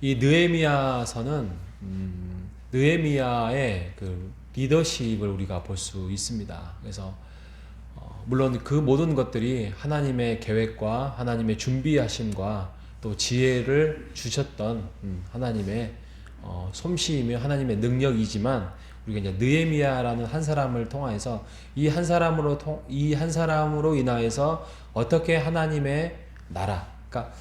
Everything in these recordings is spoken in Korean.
이 느헤미야서는 느헤미야의 그 리더십을 우리가 볼 수 있습니다. 그래서 물론 그 모든 것들이 하나님의 계획과 하나님의 준비하심과 또 지혜를 주셨던 하나님의 솜씨이며 하나님의 능력이지만, 우리가 이제 느헤미야라는 한 사람을 통하여서 이 한 사람으로 인하여서 어떻게 하나님의 나라, 그러니까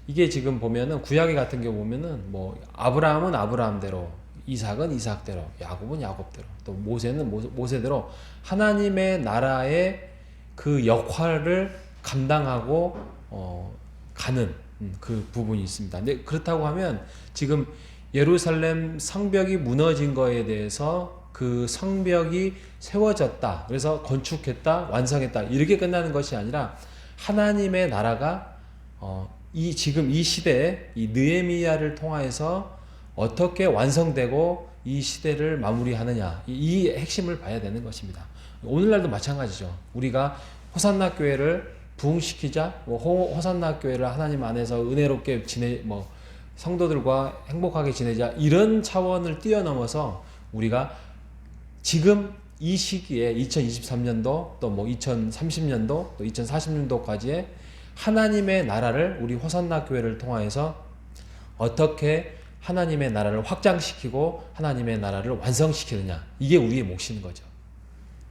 이게 지금 보면은 구약에 같은 경우 보면은 뭐 아브라함은 아브라함대로, 이삭은 이삭대로, 야곱은 야곱대로, 또 모세는 모세대로 하나님의 나라의 그 역할을 감당하고 가는 그 부분이 있습니다. 근데 그렇다고 하면 지금 예루살렘 성벽이 무너진 거에 대해서 그 성벽이 세워졌다, 그래서 건축했다, 완성했다, 이렇게 끝나는 것이 아니라 하나님의 나라가 지금 이 시대에 이 느헤미야를 통하여서 어떻게 완성되고 이 시대를 마무리하느냐, 이 핵심을 봐야 되는 것입니다. 오늘날도 마찬가지죠. 우리가 호산나 교회를 부흥시키자, 호산나 교회를 하나님 안에서 은혜롭게 성도들과 행복하게 지내자, 이런 차원을 뛰어넘어서 우리가 지금 이 시기에 2023년도 또 2030년도 또 2040년도까지의 하나님의 나라를, 우리 호산나 교회를 통하여서 어떻게 하나님의 나라를 확장시키고 하나님의 나라를 완성시키느냐, 이게 우리의 몫인 거죠.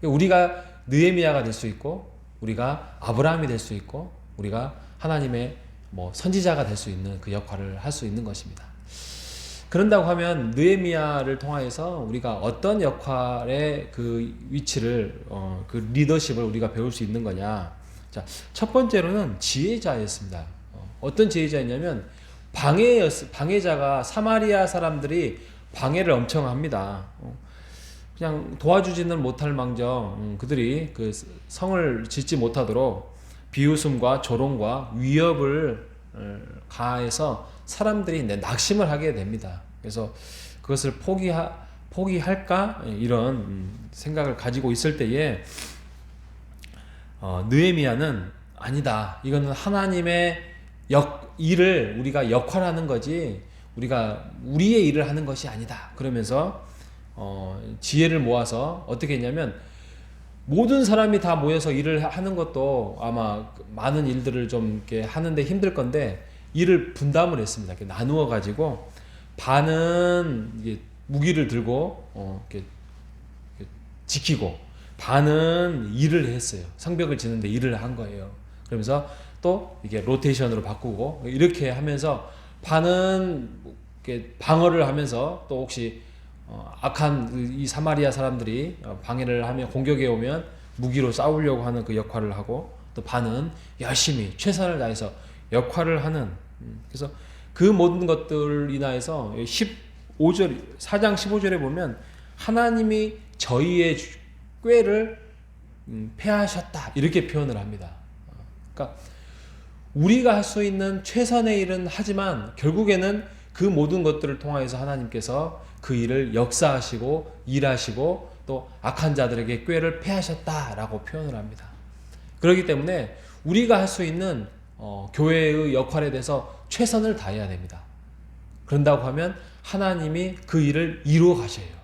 우리가 느헤미야가 될 수 있고, 우리가 아브라함이 될 수 있고, 우리가 하나님의 선지자가 될 수 있는 그 역할을 할 수 있는 것입니다. 그런다고 하면 느헤미야를 통하여서 우리가 어떤 역할의 그 위치를, 그 리더십을 우리가 배울 수 있는 거냐? 자, 첫 번째로는 지혜자였습니다. 어떤 지혜자였냐면 방해자가, 사마리아 사람들이 방해를 엄청 합니다. 그냥 도와주지는 못할 망정 그들이 그 성을 짓지 못하도록 비웃음과 조롱과 위협을 가해서 사람들이 낙심을 하게 됩니다. 그래서 그것을 포기할까, 이런 생각을 가지고 있을 때에 느헤미야는 아니다, 이거는 하나님의 일을 우리가 역할하는 거지 우리가 우리의 일을 하는 것이 아니다, 그러면서 지혜를 모아서 어떻게 했냐면, 모든 사람이 다 모여서 일을 하는 것도 아마 많은 일들을 좀 이렇게 하는데 힘들 건데, 일을 분담을 했습니다. 이렇게 나누어 가지고 반은 이게 무기를 들고 이렇게 지키고, 반은 일을 했어요. 성벽을 짓는데 일을 한 거예요. 그러면서 또 이게 로테이션으로 바꾸고, 이렇게 하면서 반은 이렇게 방어를 하면서, 또 혹시 악한 이 사마리아 사람들이 방해를 하면, 공격해 오면 무기로 싸우려고 하는 그 역할을 하고, 또 반은 열심히 최선을 다해서 역할을 하는, 그래서 그 모든 것들 인하여서 4장 15절에 보면 하나님이 저희의 꾀를 패하셨다, 이렇게 표현을 합니다. 그러니까 우리가 할 수 있는 최선의 일은 하지만 결국에는 그 모든 것들을 통하여서 하나님께서 그 일을 역사하시고 일하시고 또 악한 자들에게 꾀를 패하셨다라고 표현을 합니다. 그렇기 때문에 우리가 할 수 있는 교회의 역할에 대해서 최선을 다해야 됩니다. 그런다고 하면 하나님이 그 일을 이루어 가셔요.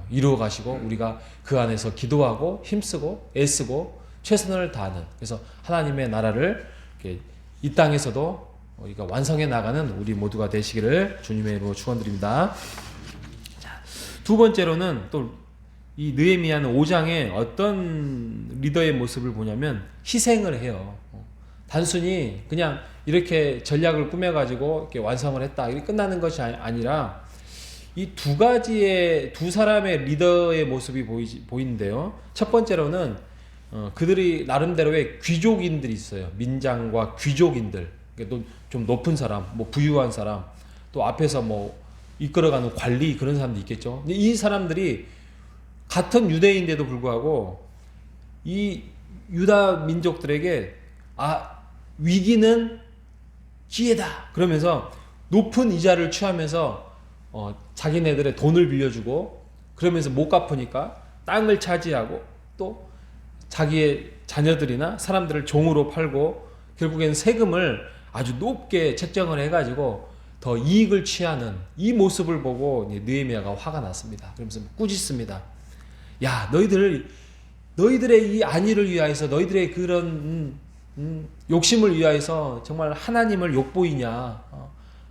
이루어 가시고 우리가 그 안에서 기도하고 힘쓰고 애쓰고 최선을 다하는, 그래서 하나님의 나라를 이 땅에서도 우리가 완성해 나가는 우리 모두가 되시기를 주님의 이름으로 축원드립니다. 두 번째로는 또 이 느헤미야는 5장에 어떤 리더의 모습을 보냐면 희생을 해요. 단순히 그냥 이렇게 전략을 꾸며가지고 이렇게 완성을 했다, 이렇게 끝나는 것이 아니라 이 두 사람의 리더의 모습이 보이는데요. 첫 번째로는 그들이 나름대로의 귀족인들이 있어요. 민장과 귀족인들, 좀 높은 사람, 부유한 사람, 또 앞에서 이끌어가는 관리, 그런 사람도 있겠죠. 근데 이 사람들이 같은 유대인인데도 불구하고 이 유다 민족들에게 위기는 기회다 그러면서 높은 이자를 취하면서 자기네들의 돈을 빌려주고, 그러면서 못 갚으니까 땅을 차지하고 또 자기의 자녀들이나 사람들을 종으로 팔고, 결국엔 세금을 아주 높게 책정을 해가지고 더 이익을 취하는 이 모습을 보고 느헤미야가 화가 났습니다. 그러면서 꾸짖습니다. 야, 너희들의 이 안위를 위하여서, 너희들의 그런 욕심을 위하여서 정말 하나님을 욕보이냐?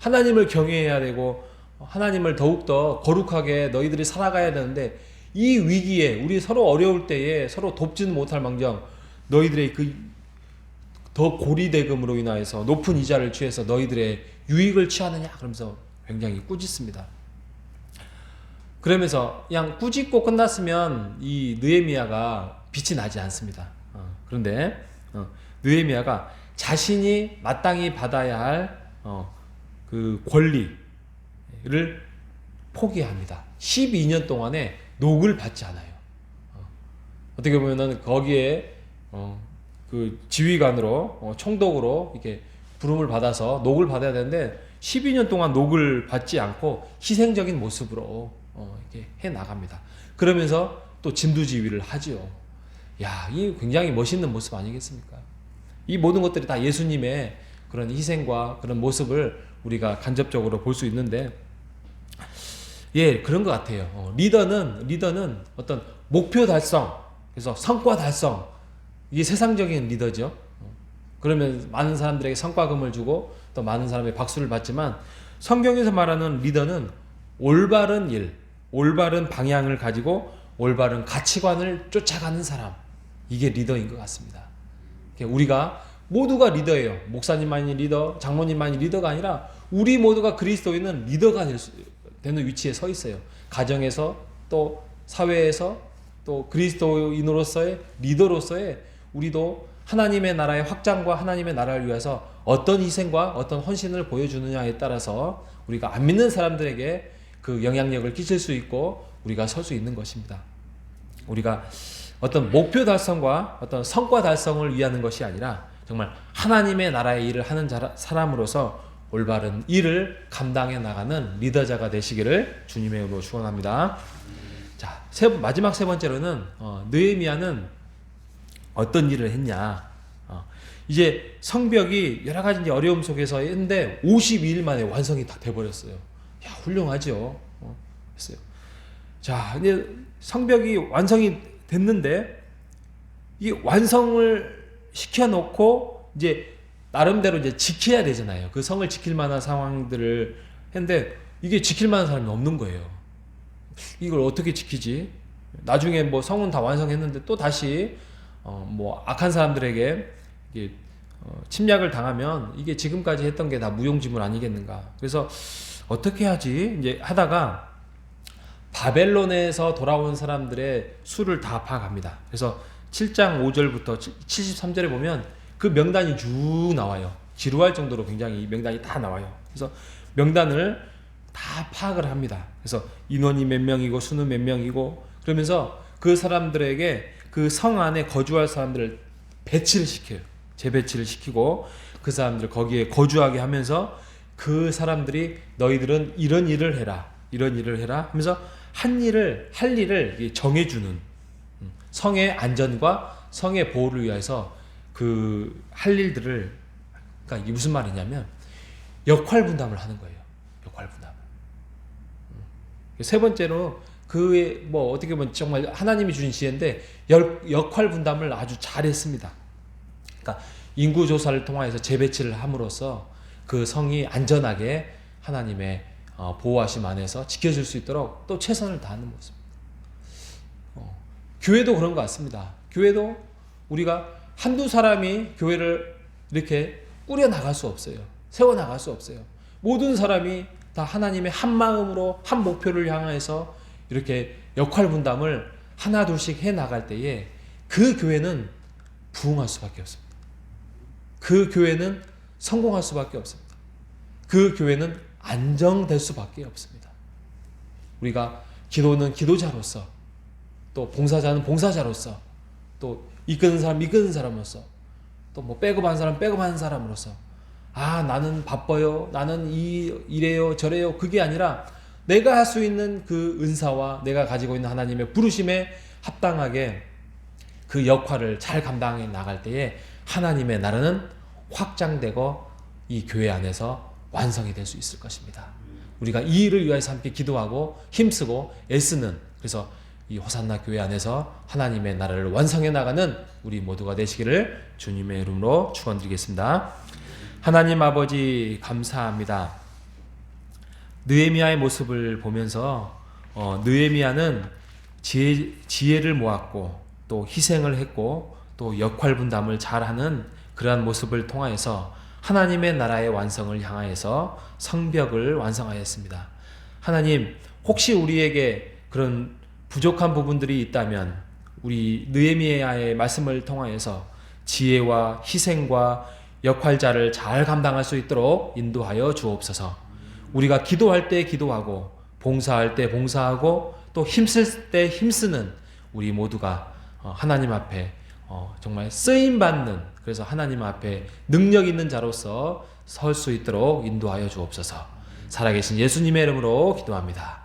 하나님을 경외해야 되고 하나님을 더욱더 거룩하게 너희들이 살아가야 되는데, 이 위기에, 우리 서로 어려울 때에 서로 돕지는 못할 망정 너희들의 그 더 고리대금으로 인하여서 높은 이자를 취해서 너희들의 유익을 취하느냐? 그러면서 굉장히 꾸짖습니다. 그러면서 그냥 꾸짖고 끝났으면 이 느헤미야가 빛이 나지 않습니다. 그런데 느헤미야가 자신이 마땅히 받아야 할 그 권리를 포기합니다. 12년 동안에 녹을 받지 않아요. 어떻게 보면은 거기에 그 지휘관으로 총독으로 이렇게 부름을 받아서 녹을 받아야 되는데 12년 동안 녹을 받지 않고 희생적인 모습으로 이렇게 해 나갑니다. 그러면서 또 진두지휘를 하지요. 야, 이 굉장히 멋있는 모습 아니겠습니까? 이 모든 것들이 다 예수님의 그런 희생과 그런 모습을 우리가 간접적으로 볼 수 있는데, 예, 그런 것 같아요. 리더는 어떤 목표 달성, 그래서 성과 달성, 이게 세상적인 리더죠. 그러면 많은 사람들에게 성과금을 주고 또 많은 사람의 박수를 받지만, 성경에서 말하는 리더는 올바른 일, 올바른 방향을 가지고 올바른 가치관을 쫓아가는 사람, 이게 리더인 것 같습니다. 우리가 모두가 리더예요. 목사님만이 리더, 장모님만이 리더가 아니라 우리 모두가 그리스도인은 리더가 되는 위치에 서 있어요. 가정에서, 또 사회에서, 또 그리스도인으로서의 리더로서의 우리도 하나님의 나라의 확장과 하나님의 나라를 위해서 어떤 희생과 어떤 헌신을 보여주느냐에 따라서 우리가 안 믿는 사람들에게 그 영향력을 끼칠 수 있고 우리가 설 수 있는 것입니다. 우리가 어떤 목표 달성과 어떤 성과 달성을 위하는 것이 아니라 정말 하나님의 나라의 일을 하는 사람으로서 올바른 일을 감당해 나가는 리더자가 되시기를 주님의 이름으로 축원합니다. 자, 마지막 세 번째로는 느헤미야는 어떤 일을 했냐? 이제 성벽이 여러 가지 어려움 속에서 했는데 52일 만에 완성이 다 돼버렸어요. 야, 훌륭하죠. 했어요. 자, 이제 성벽이 완성이 됐는데 이 완성을 시켜놓고 이제 나름대로 이제 지켜야 되잖아요. 그 성을 지킬 만한 상황들을 했는데 이게 지킬 만한 사람이 없는 거예요. 이걸 어떻게 지키지? 나중에 뭐 성은 다 완성했는데 또 다시 뭐 악한 사람들에게 이게 침략을 당하면 이게 지금까지 했던 게 다 무용지물 아니겠는가? 그래서 어떻게 하지? 이제 하다가 바벨론에서 돌아온 사람들의 수를 다 파악합니다. 그래서 7장 5절부터 73절에 보면 그 명단이 쭉 나와요. 지루할 정도로 굉장히 명단이 다 나와요. 그래서 명단을 다 파악을 합니다. 그래서 인원이 몇 명이고 수는 몇 명이고 그러면서 그 사람들에게 그 성 안에 거주할 사람들을 배치를 시켜요. 재배치를 시키고 그 사람들을 거기에 거주하게 하면서 그 사람들이 너희들은 이런 일을 해라. 이런 일을 해라 하면서 할 일을 정해주는 성의 안전과 성의 보호를 위해서 그 할 일들을, 그러니까 이게 무슨 말이냐면 역할 분담을 하는 거예요. 역할 분담. 세 번째로 그의 뭐 어떻게 보면 정말 하나님이 주신 지혜인데 역할 분담을 아주 잘했습니다. 그러니까 인구 조사를 통해서 재배치를 함으로써 그 성이 안전하게 하나님의 보호하심 안에서 지켜질 수 있도록 또 최선을 다하는 모습입니다. 교회도 그런 것 같습니다. 교회도 우리가 한두 사람이 교회를 이렇게 꾸려 나갈 수 없어요. 세워 나갈 수 없어요. 모든 사람이 다 하나님의 한 마음으로 한 목표를 향해서 이렇게 역할 분담을 하나 둘씩 해 나갈 때에 그 교회는 부흥할 수밖에 없습니다. 그 교회는 성공할 수밖에 없습니다. 그 교회는 안정될 수밖에 없습니다. 우리가 기도는 기도자로서, 또 봉사자는 봉사자로서, 또 이끄는 사람으로서, 또 뭐 백업하는 사람 백업하는 사람으로서, 나는 바빠요, 나는 이래요 저래요, 그게 아니라 내가 할 수 있는 그 은사와 내가 가지고 있는 하나님의 부르심에 합당하게 그 역할을 잘 감당해 나갈 때에 하나님의 나라는 확장되고 이 교회 안에서 완성이 될 수 있을 것입니다. 우리가 이 일을 위해서 함께 기도하고 힘쓰고 애쓰는, 그래서 이 호산나 교회 안에서 하나님의 나라를 완성해 나가는 우리 모두가 되시기를 주님의 이름으로 축원드리겠습니다. 하나님 아버지 감사합니다. 느헤미야의 모습을 보면서 느헤미야는 지혜를 모았고 또 희생을 했고 또 역할 분담을 잘하는 그러한 모습을 통하여서 하나님의 나라의 완성을 향하여서 성벽을 완성하였습니다. 하나님, 혹시 우리에게 그런 부족한 부분들이 있다면 우리 느헤미야의 말씀을 통하여서 지혜와 희생과 역할자를 잘 감당할 수 있도록 인도하여 주옵소서. 우리가 기도할 때 기도하고 봉사할 때 봉사하고 또 힘쓸 때 힘쓰는 우리 모두가 하나님 앞에 정말 쓰임받는, 그래서 하나님 앞에 능력 있는 자로서 설 수 있도록 인도하여 주옵소서. 살아계신 예수님의 이름으로 기도합니다.